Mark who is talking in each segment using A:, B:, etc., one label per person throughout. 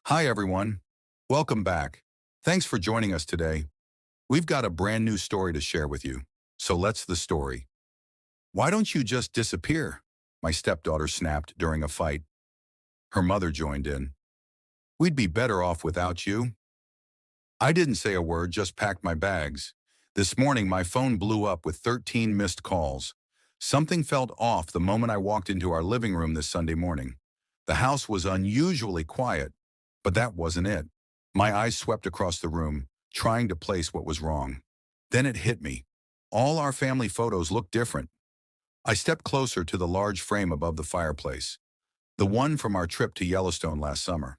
A: Hi, everyone. Welcome back. Thanks for joining us today. We've got a brand new story to share with you. So let's the story. Why don't you just disappear? My stepdaughter snapped during a fight. Her mother joined in. We'd be better off without you. I didn't say a word, just packed my bags. This morning, my phone blew up with 13 missed calls. Something felt off the moment I walked into our living room this Sunday morning. The house was unusually quiet, but that wasn't it. My eyes swept across the room, trying to place what was wrong. Then it hit me. All our family photos looked different. I stepped closer to the large frame above the fireplace, the one from our trip to Yellowstone last summer.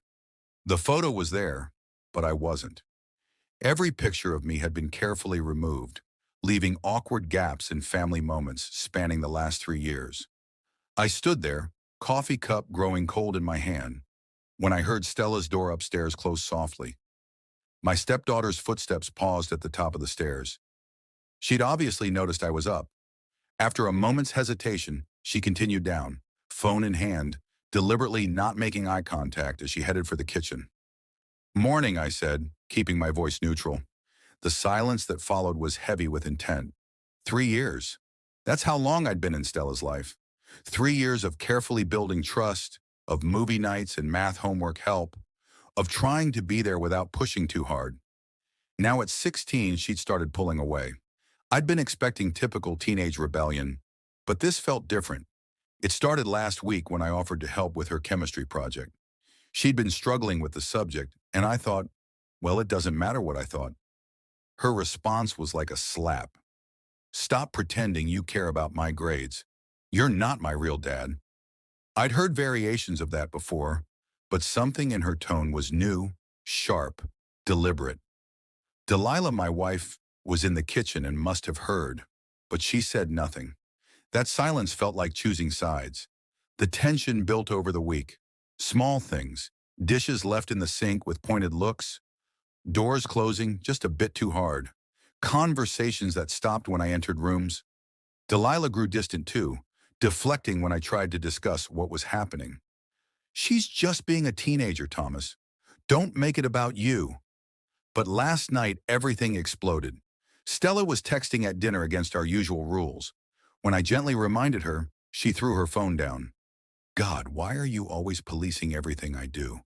A: The photo was there, but I wasn't. Every picture of me had been carefully removed, leaving awkward gaps in family moments spanning the last 3 years. I stood there, coffee cup growing cold in my hand, when I heard Stella's door upstairs close softly. My stepdaughter's footsteps paused at the top of the stairs. She'd obviously noticed I was up. After a moment's hesitation, she continued down, phone in hand, deliberately not making eye contact as she headed for the kitchen. "Morning," I said, keeping my voice neutral. The silence that followed was heavy with intent. 3 years. That's how long I'd been in Stella's life. 3 years of carefully building trust, of movie nights and math homework help, of trying to be there without pushing too hard. Now at 16, she'd started pulling away. I'd been expecting typical teenage rebellion, but this felt different. It started last week when I offered to help with her chemistry project. She'd been struggling with the subject, and I thought, well, it doesn't matter what I thought. Her response was like a slap. "Stop pretending you care about my grades. You're not my real dad." I'd heard variations of that before, but something in her tone was new, sharp, deliberate. Delilah, my wife, was in the kitchen and must have heard, but she said nothing. That silence felt like choosing sides. The tension built over the week. Small things, dishes left in the sink with pointed looks, doors closing just a bit too hard, conversations that stopped when I entered rooms. Delilah grew distant too, deflecting when I tried to discuss what was happening. "She's just being a teenager, Thomas. Don't make it about you." But last night, everything exploded. Stella was texting at dinner against our usual rules. When I gently reminded her, she threw her phone down. "God, why are you always policing everything I do?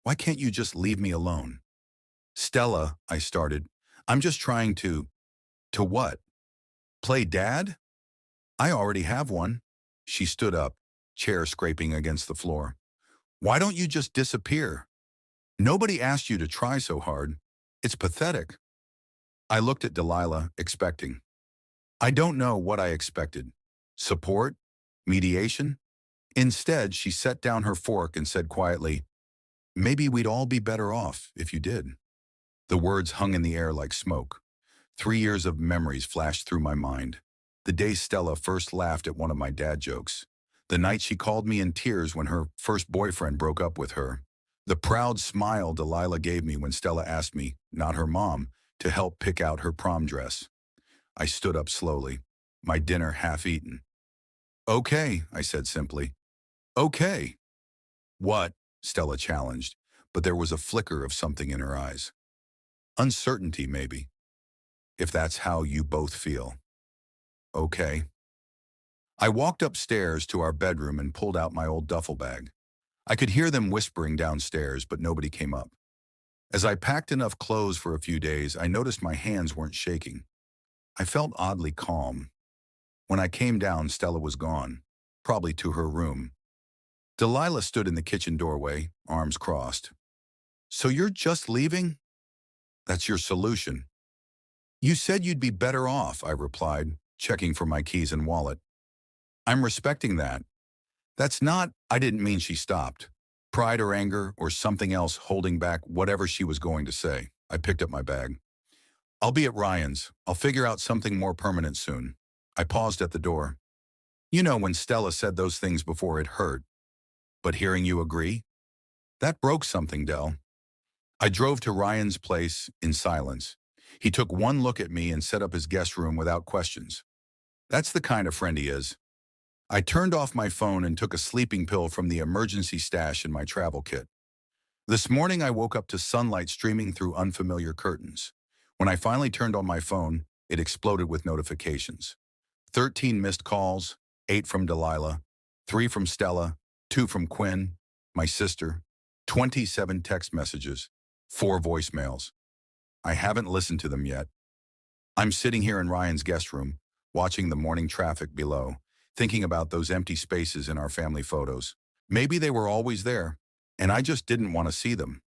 A: Why can't you just leave me alone?" "Stella," I started, "I'm just trying to—" "To what? Play dad? I already have one." She stood up, chair scraping against the floor. "Why don't you just disappear? Nobody asked you to try so hard. It's pathetic." I looked at Delilah, expecting. I don't know what I expected. Support? Mediation? Instead, she set down her fork and said quietly, "Maybe we'd all be better off if you did." The words hung in the air like smoke. 3 years of memories flashed through my mind. The day Stella first laughed at one of my dad jokes. The night she called me in tears when her first boyfriend broke up with her. The proud smile Delilah gave me when Stella asked me, not her mom, to help pick out her prom dress. I stood up slowly, my dinner half-eaten. "Okay," I said simply. "Okay." "What?" Stella challenged, but there was a flicker of something in her eyes. "Uncertainty, maybe. If that's how you both feel." "Okay." I walked upstairs to our bedroom and pulled out my old duffel bag. I could hear them whispering downstairs, but nobody came up. As I packed enough clothes for a few days, I noticed my hands weren't shaking. I felt oddly calm. When I came down, Stella was gone, probably to her room. Delilah stood in the kitchen doorway, arms crossed. "So you're just leaving? That's your solution." "You said you'd be better off," I replied, checking for my keys and wallet. "I'm respecting that. That's not—" I didn't mean she stopped. Pride or anger or something else holding back whatever she was going to say. I picked up my bag. "I'll be at Ryan's. I'll figure out something more permanent soon." I paused at the door. You know, when Stella said those things before, it hurt. But hearing you agree? That broke something, Dell. I drove to Ryan's place in silence. He took one look at me and set up his guest room without questions. That's the kind of friend he is. I turned off my phone and took a sleeping pill from the emergency stash in my travel kit. This morning I woke up to sunlight streaming through unfamiliar curtains. When I finally turned on my phone, it exploded with notifications. 13 missed calls, 8 from Delilah, 3 from Stella, 2 from Quinn, my sister, 27 text messages, 4 voicemails. I haven't listened to them yet. I'm sitting here in Ryan's guest room, watching the morning traffic below, thinking about those empty spaces in our family photos. Maybe they were always there, and I just didn't want to see them.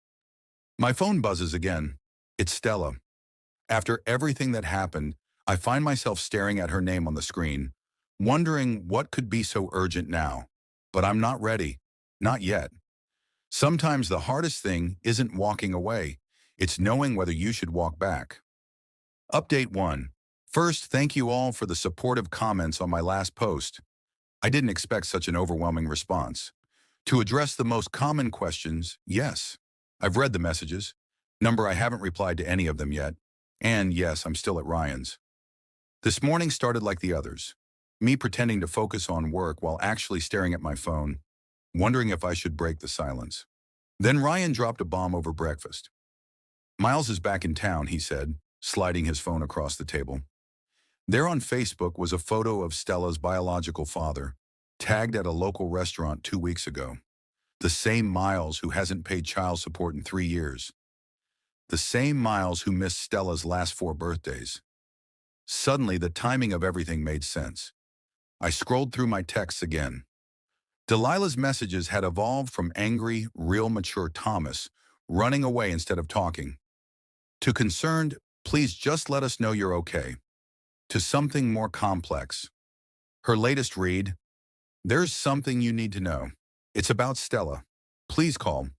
A: My phone buzzes again. It's Stella. After everything that happened, I find myself staring at her name on the screen, wondering what could be so urgent now. But I'm not ready. Not yet. Sometimes the hardest thing isn't walking away. It's knowing whether you should walk back. Update 1. First, thank you all for the supportive comments on my last post. I didn't expect such an overwhelming response. To address the most common questions, yes. I've read the messages. Number, I haven't replied to any of them yet. And yes, I'm still at Ryan's. This morning started like the others. Me pretending to focus on work while actually staring at my phone, wondering if I should break the silence. Then Ryan dropped a bomb over breakfast. Miles is back in town, he said, sliding his phone across the table. There on Facebook was a photo of Stella's biological father, tagged at a local restaurant 2 weeks ago. The same Miles who hasn't paid child support in 3 years. The same Miles who missed Stella's last 4 birthdays. Suddenly, the timing of everything made sense. I scrolled through my texts again. Delilah's messages had evolved from angry, real mature Thomas, running away instead of talking, to concerned, please just let us know you're okay, to something more complex. Her latest read, there's something you need to know. It's about Stella. Please call.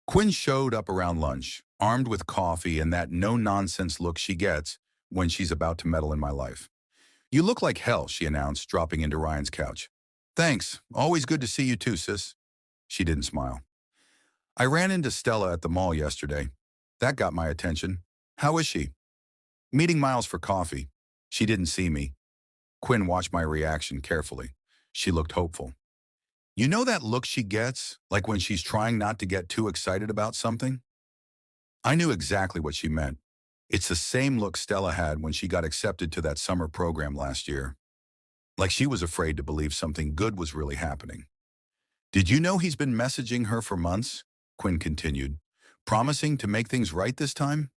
A: Quinn showed up around lunch, armed with coffee and that no-nonsense look she gets when she's about to meddle in my life. You look like hell, she announced, dropping into Ryan's couch. Thanks. Always good to see you too, sis. She didn't smile. I ran into Stella at the mall yesterday. That got my attention. How is she? Meeting Miles for coffee. She didn't see me. Quinn watched my reaction carefully. She looked hopeful. You know that look she gets, like when she's trying not to get too excited about something? I knew exactly what she meant. It's the same look Stella had when she got accepted to that summer program last year. Like she was afraid to believe something good was really happening. Did you know he's been messaging her for months? Quinn continued, promising to make things right this time?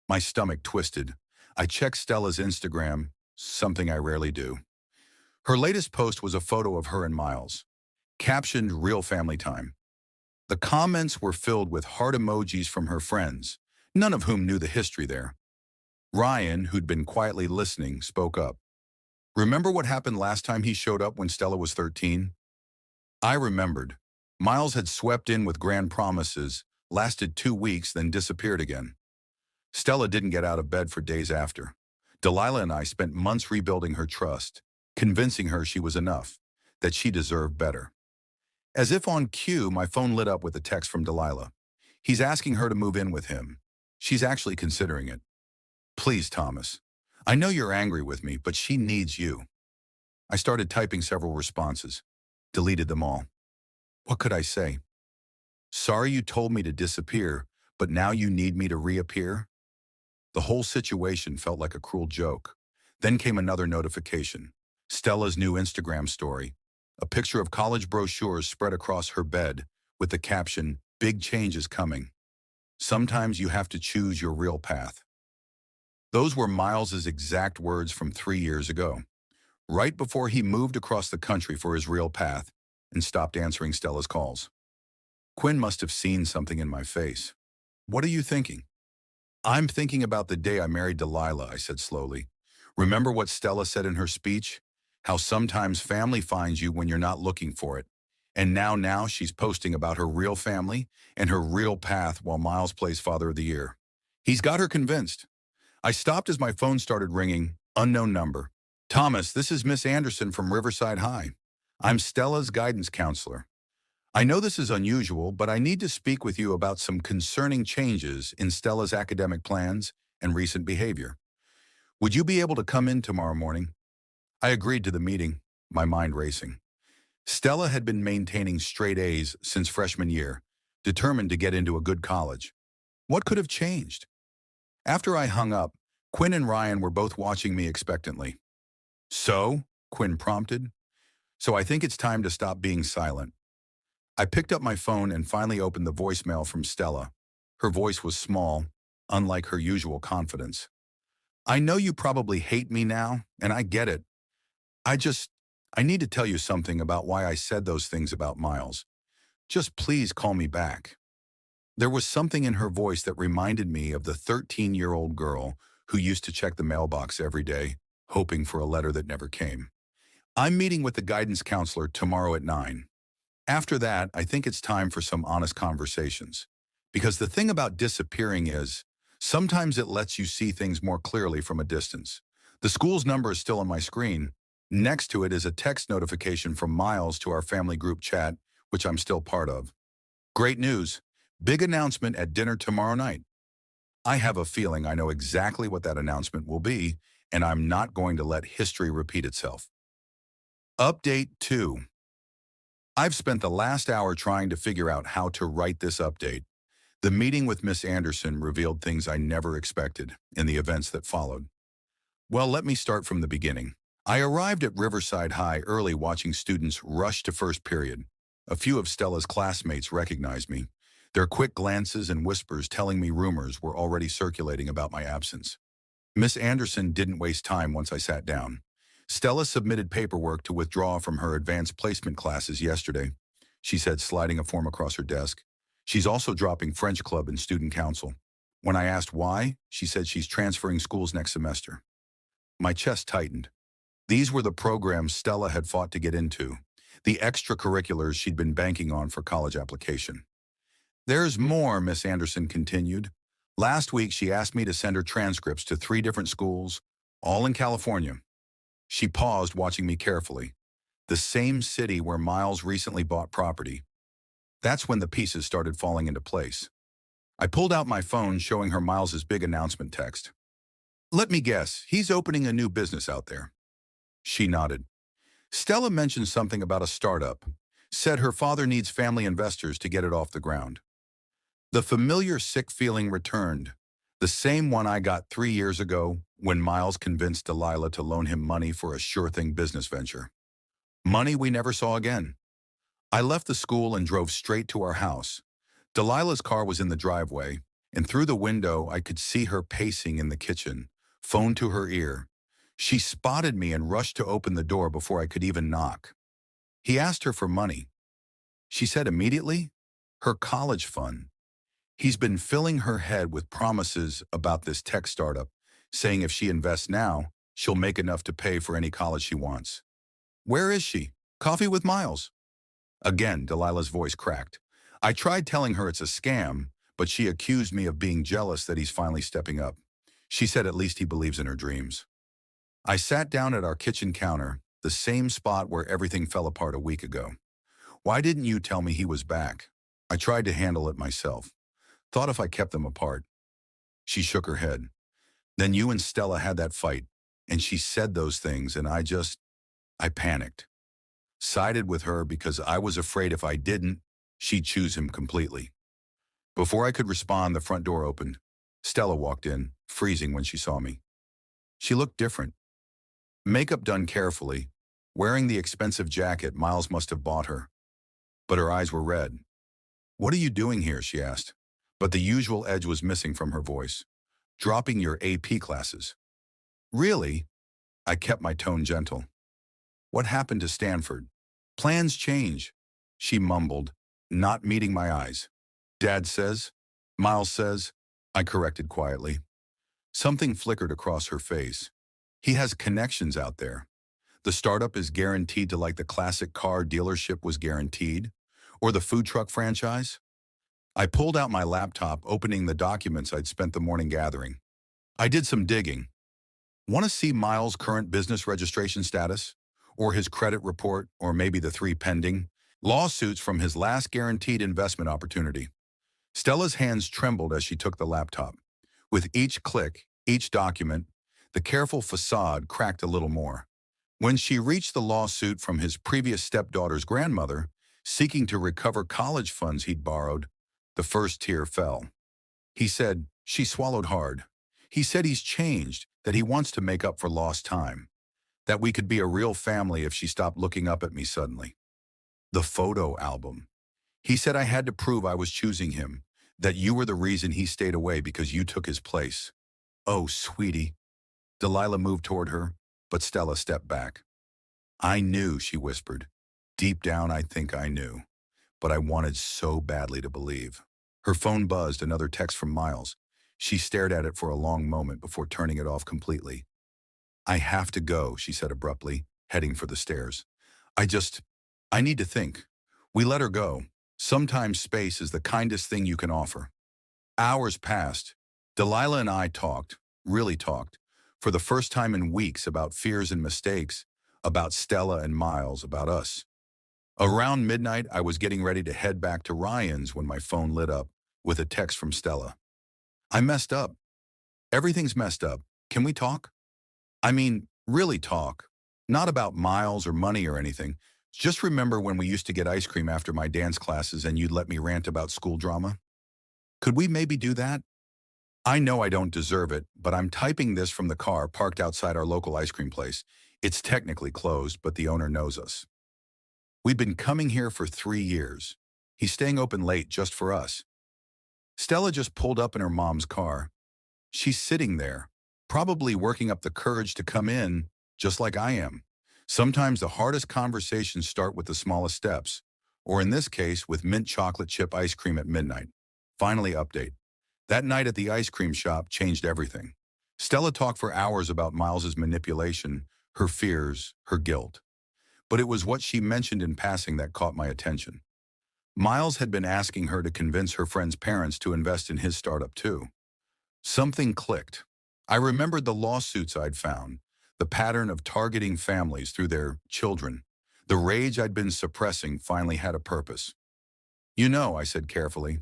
A: My stomach twisted. I checked Stella's Instagram, something I rarely do. Her latest post was a photo of her and Miles, captioned Real Family Time. The comments were filled with heart emojis from her friends, none of whom knew the history there. Ryan, who'd been quietly listening, spoke up. Remember what happened last time he showed up when Stella was 13? I remembered. Miles had swept in with grand promises, lasted 2 weeks, then disappeared again. Stella didn't get out of bed for days after. Delilah and I spent months rebuilding her trust, convincing her she was enough, that she deserved better. As if on cue, my phone lit up with a text from Delilah. He's asking her to move in with him. She's actually considering it. Please, Thomas. I know you're angry with me, but she needs you. I started typing several responses, deleted them all. What could I say? Sorry you told me to disappear, but now you need me to reappear? The whole situation felt like a cruel joke. Then came another notification. Stella's new Instagram story. A picture of college brochures spread across her bed with the caption, "Big changes coming. Sometimes you have to choose your real path." Those were Miles's exact words from 3 years ago, right before he moved across the country for his real path and stopped answering Stella's calls. Quinn must have seen something in my face. What are you thinking? I'm thinking about the day I married Delilah, I said slowly. Remember what Stella said in her speech? How sometimes family finds you when you're not looking for it. And now she's posting about her real family and her real path while Miles plays Father of the Year. He's got her convinced. I stopped as my phone started ringing, unknown number. Thomas, this is Miss Anderson from Riverside High. I'm Stella's guidance counselor. I know this is unusual, but I need to speak with you about some concerning changes in Stella's academic plans and recent behavior. Would you be able to come in tomorrow morning? I agreed to the meeting, my mind racing. Stella had been maintaining straight A's since freshman year, determined to get into a good college. What could have changed? After I hung up, Quinn and Ryan were both watching me expectantly. So? Quinn prompted. So I think it's time to stop being silent. I picked up my phone and finally opened the voicemail from Stella. Her voice was small, unlike her usual confidence. I know you probably hate me now, and I get it. I just, I need to tell you something about why I said those things about Miles. Just please call me back. There was something in her voice that reminded me of the 13-year-old girl who used to check the mailbox every day, hoping for a letter that never came. I'm meeting with the guidance counselor tomorrow at 9. After that, I think it's time for some honest conversations. Because the thing about disappearing is, sometimes it lets you see things more clearly from a distance. The school's number is still on my screen. Next to it is a text notification from Miles to our family group chat, which I'm still part of. Great news. Big announcement at dinner tomorrow night. I have a feeling I know exactly what that announcement will be, and I'm not going to let history repeat itself. Update 2. I've spent the last hour trying to figure out how to write this update. The meeting with Miss Anderson revealed things I never expected in the events that followed. Well, let me start from the beginning. I arrived at Riverside High early watching students rush to first period. A few of Stella's classmates recognized me, their quick glances and whispers telling me rumors were already circulating about my absence. Miss Anderson didn't waste time once I sat down. Stella submitted paperwork to withdraw from her advanced placement classes yesterday, she said, sliding a form across her desk. She's also dropping French club and student council. When I asked why, she said she's transferring schools next semester. My chest tightened. These were the programs Stella had fought to get into, the extracurriculars she'd been banking on for college application. There's more, Miss Anderson continued. Last week, she asked me to send her transcripts to 3 different schools, all in California. She paused, watching me carefully. The same city where Miles recently bought property. That's when the pieces started falling into place. I pulled out my phone, showing her Miles's big announcement text. Let me guess, he's opening a new business out there. She nodded. Stella mentioned something about a startup, said her father needs family investors to get it off the ground. The familiar sick feeling returned, the same one I got 3 years ago when Miles convinced Delilah to loan him money for a sure-thing business venture. Money we never saw again. I left the school and drove straight to our house. Delilah's car was in the driveway, and through the window I could see her pacing in the kitchen, phone to her ear. She spotted me and rushed to open the door before I could even knock. He asked her for money. She said immediately, her college fund. He's been filling her head with promises about this tech startup, saying if she invests now, she'll make enough to pay for any college she wants. Where is she? Coffee with Miles. Again, Delilah's voice cracked. I tried telling her it's a scam, but she accused me of being jealous that he's finally stepping up. She said at least he believes in her dreams. I sat down at our kitchen counter, the same spot where everything fell apart a week ago. Why didn't you tell me he was back? I tried to handle it myself. Thought if I kept them apart. She shook her head. Then you and Stella had that fight, and she said those things, and I panicked. Sided with her because I was afraid if I didn't, she'd choose him completely. Before I could respond, the front door opened. Stella walked in, freezing when she saw me. She looked different. Makeup done carefully, wearing the expensive jacket Miles must have bought her. But her eyes were red. What are you doing here? She asked. But the usual edge was missing from her voice. Dropping your AP classes. Really? I kept my tone gentle. What happened to Stanford? Plans change, she mumbled, not meeting my eyes. Dad says, Miles says, I corrected quietly. Something flickered across her face. He has connections out there. The startup is guaranteed to, like the classic car dealership was guaranteed, or the food truck franchise. I pulled out my laptop, opening the documents I'd spent the morning gathering. I did some digging. Want to see Miles' current business registration status? Or his credit report, or maybe the 3 pending lawsuits from his last guaranteed investment opportunity? Stella's hands trembled as she took the laptop. With each click, each document, the careful facade cracked a little more. When she reached the lawsuit from his previous stepdaughter's grandmother, seeking to recover college funds he'd borrowed, The first tear fell. He said, she swallowed hard. He said he's changed, that he wants to make up for lost time, that we could be a real family if she stopped looking up at me suddenly. The photo album. He said I had to prove I was choosing him, that you were the reason he stayed away because you took his place. Oh, sweetie. Delilah moved toward her, but Stella stepped back. I knew, she whispered. Deep down, I think I knew, but I wanted so badly to believe. Her phone buzzed, another text from Miles. She stared at it for a long moment before turning it off completely. I have to go, she said abruptly, heading for the stairs. I need to think. We let her go. Sometimes space is the kindest thing you can offer. Hours passed. Delilah and I talked, really talked, for the first time in weeks about fears and mistakes, about Stella and Miles, about us. Around midnight, I was getting ready to head back to Ryan's when my phone lit up with a text from Stella. I messed up. Everything's messed up. Can we talk? I mean, really talk. Not about Miles or money or anything. Just remember when we used to get ice cream after my dance classes and you'd let me rant about school drama? Could we maybe do that? I know I don't deserve it, but I'm typing this from the car parked outside our local ice cream place. It's technically closed, but the owner knows us. We've been coming here for 3 years. He's staying open late just for us. Stella just pulled up in her mom's car. She's sitting there, probably working up the courage to come in, just like I am. Sometimes the hardest conversations start with the smallest steps, or in this case, with mint chocolate chip ice cream at midnight. Finally, update. That night at the ice cream shop changed everything. Stella talked for hours about Miles's manipulation, her fears, her guilt. But it was what she mentioned in passing that caught my attention. Miles had been asking her to convince her friend's parents to invest in his startup too. Something clicked. I remembered the lawsuits I'd found, the pattern of targeting families through their children. The rage I'd been suppressing finally had a purpose. You know, I said carefully,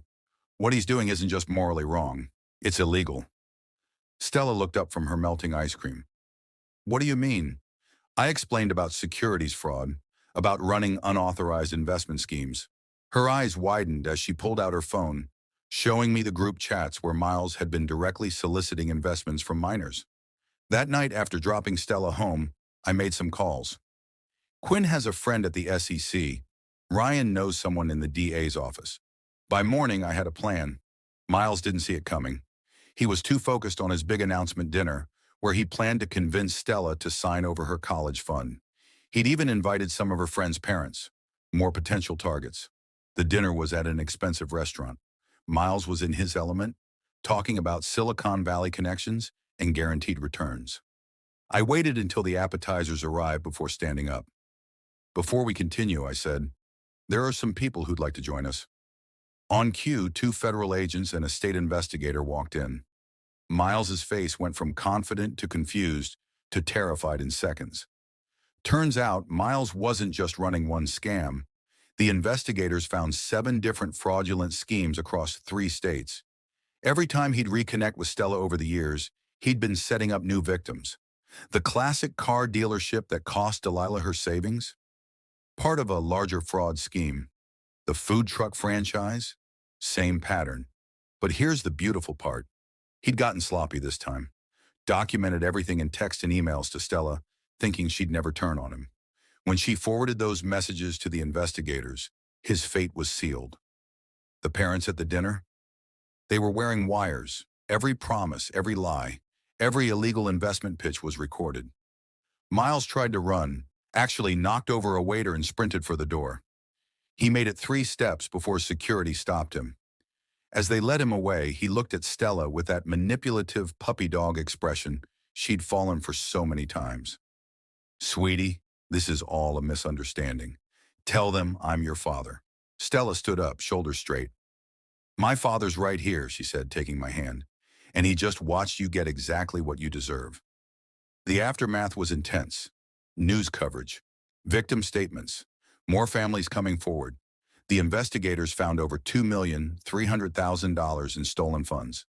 A: what he's doing isn't just morally wrong. It's illegal. Stella looked up from her melting ice cream. What do you mean? I explained about securities fraud, about running unauthorized investment schemes. Her eyes widened as she pulled out her phone, showing me the group chats where Miles had been directly soliciting investments from minors. That night after dropping Stella home, I made some calls. Quinn has a friend at the SEC. Ryan knows someone in the DA's office. By morning, I had a plan. Miles didn't see it coming. He was too focused on his big announcement dinner, where he planned to convince Stella to sign over her college fund. He'd even invited some of her friends' parents, more potential targets. The dinner was at an expensive restaurant. Miles was in his element, talking about Silicon Valley connections and guaranteed returns. I waited until the appetizers arrived before standing up. Before we continue, I said, there are some people who'd like to join us. On cue, 2 federal agents and a state investigator walked in. Miles's face went from confident to confused to terrified in seconds. Turns out, Miles wasn't just running one scam. The investigators found 7 different fraudulent schemes across 3 states. Every time he'd reconnect with Stella over the years, he'd been setting up new victims. The classic car dealership that cost Delilah her savings? Part of a larger fraud scheme. The food truck franchise? Same pattern. But here's the beautiful part. He'd gotten sloppy this time, documented everything in text and emails to Stella, thinking she'd never turn on him. When she forwarded those messages to the investigators, his fate was sealed. The parents at the dinner? They were wearing wires. Every promise, every lie, every illegal investment pitch was recorded. Miles tried to run, actually knocked over a waiter and sprinted for the door. He made it 3 steps before security stopped him. As they led him away, he looked at Stella with that manipulative puppy dog expression she'd fallen for so many times. Sweetie, this is all a misunderstanding. Tell them I'm your father. Stella stood up, shoulders straight. My father's right here, she said, taking my hand, and he just watched you get exactly what you deserve. The aftermath was intense. News coverage, victim statements, more families coming forward. The investigators found over $2,300,000 in stolen funds.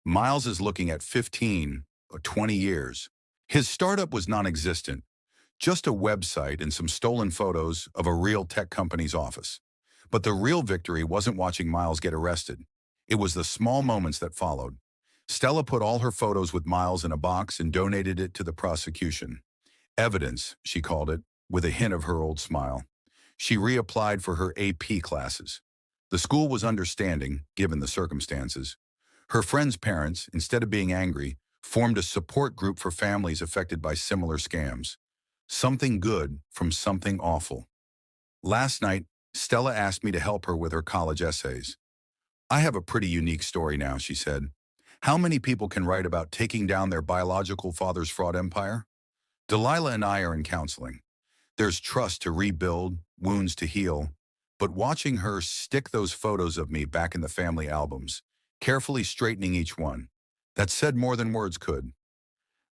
A: Miles is looking at 15 or 20 years. His startup was non-existent, just a website and some stolen photos of a real tech company's office. But the real victory wasn't watching Miles get arrested. It was the small moments that followed. Stella put all her photos with Miles in a box and donated it to the prosecution. Evidence, she called it, with a hint of her old smile. She reapplied for her AP classes. The school was understanding, given the circumstances. Her friends' parents, instead of being angry, formed a support group for families affected by similar scams. Something good from something awful. Last night, Stella asked me to help her with her college essays. I have a pretty unique story now, she said. How many people can write about taking down their biological father's fraud empire? Delilah and I are in counseling. There's trust to rebuild, wounds to heal, but watching her stick those photos of me back in the family albums, carefully straightening each one, that said more than words could.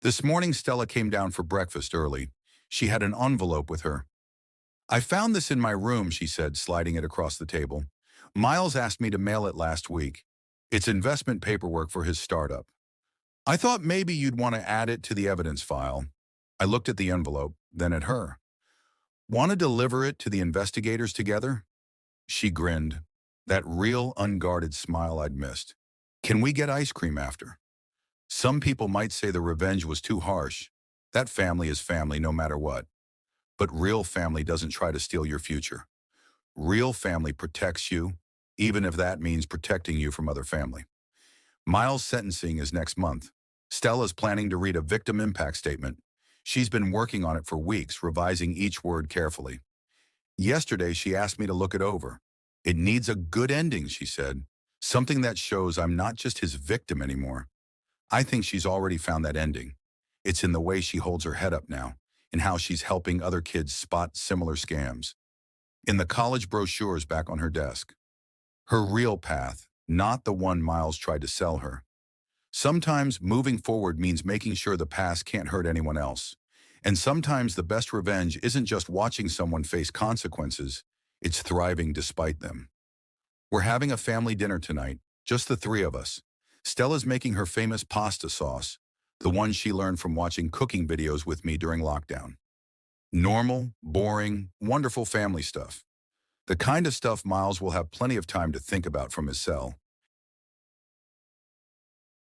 A: This morning, Stella came down for breakfast early. She had an envelope with her. I found this in my room, she said, sliding it across the table. Miles asked me to mail it last week. It's investment paperwork for his startup. I thought maybe you'd want to add it to the evidence file. I looked at the envelope, then at her. Want to deliver it to the investigators together? She grinned, that real unguarded smile I'd missed. Can we get ice cream after? Some people might say the revenge was too harsh. That family is family no matter what. But real family doesn't try to steal your future. Real family protects you, even if that means protecting you from other family. Miles' sentencing is next month. Stella's planning to read a victim impact statement. She's been working on it for weeks, revising each word carefully. Yesterday, she asked me to look it over. It needs a good ending, she said. Something that shows I'm not just his victim anymore. I think she's already found that ending. It's in the way she holds her head up now, in how she's helping other kids spot similar scams. In the college brochures back on her desk. Her real path, not the one Miles tried to sell her. Sometimes moving forward means making sure the past can't hurt anyone else. And sometimes the best revenge isn't just watching someone face consequences, it's thriving despite them. We're having a family dinner tonight, just the three of us. Stella's making her famous pasta sauce, the one she learned from watching cooking videos with me during lockdown. Normal, boring, wonderful family stuff. The kind of stuff Miles will have plenty of time to think about from his cell.